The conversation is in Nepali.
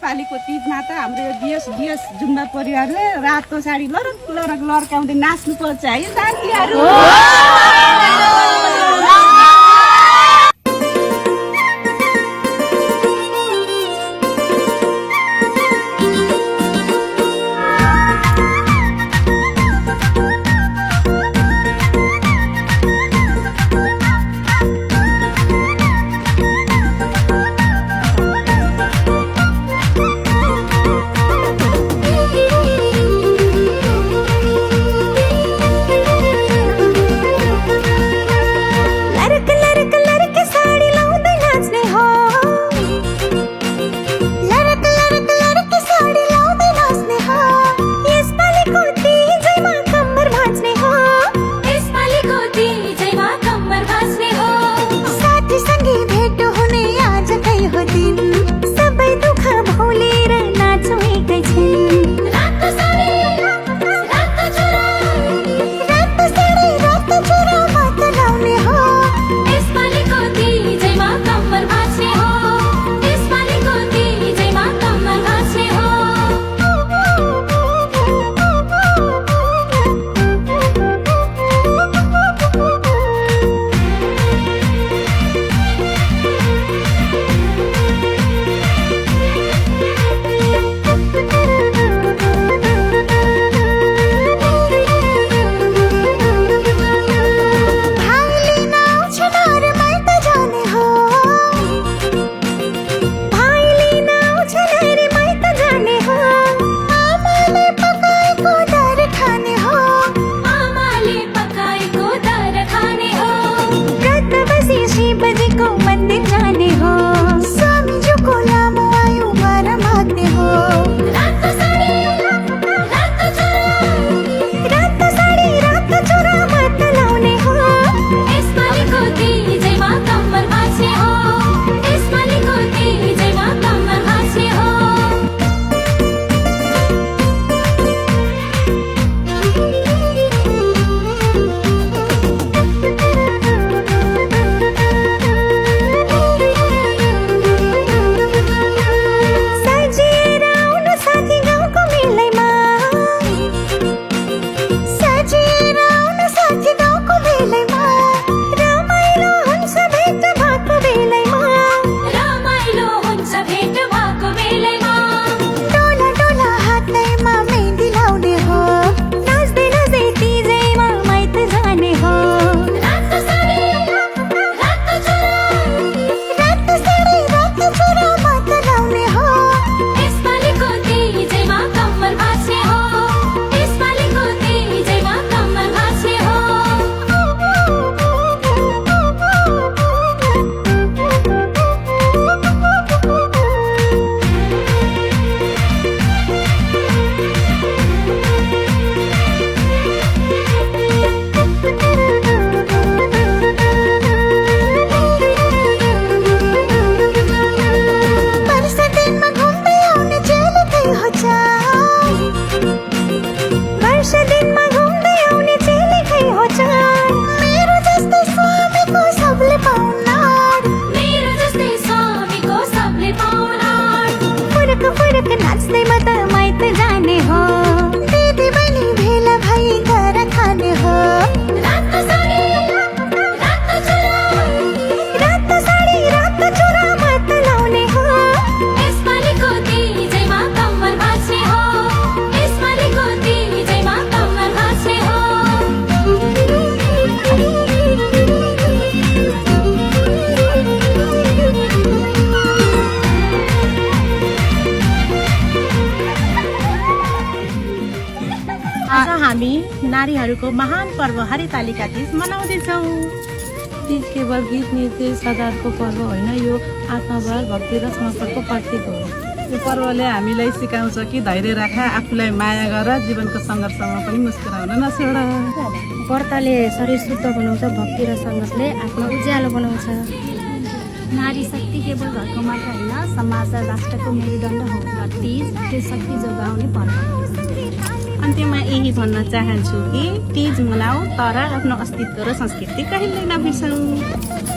यसपालिको तीजमा त हाम्रो दियस जुम्बा परिवारले रातो साडी लरक लर्काउँदै नाच्नुपर्छ है साथीहरू। हामी नारीहरूको महान पर्व हरितालिका तीज मनाउँदैछौँ। तीज केवल गीत नृत्य सदाको पर्व होइन, यो आत्मबल भक्ति र समर्पणको प्रतीक हो। यो पर्वले हामीलाई सिकाउँछ कि धैर्य राख, आफूलाई माया गर, जीवनको सङ्घर्षमा पनि मुस्कुराउन नछोड। व्रतले शरीर शुद्ध बनाउँछ, भक्ति र सङ्घर्षले आत्मा उज्यालो बनाउँछ। नारी शक्ति केवल घरको मात्र होइन, समाज र राष्ट्रको मेरुदण्ड हो र तीज त्यो शक्ति जोगाउने पर्व हो। अन्त्यमा यही भन्न चाहन्छु कि तीज मनाऊ, तर आफ्नो अस्तित्व र संस्कृति कहिल्यै नबिर्सौँ।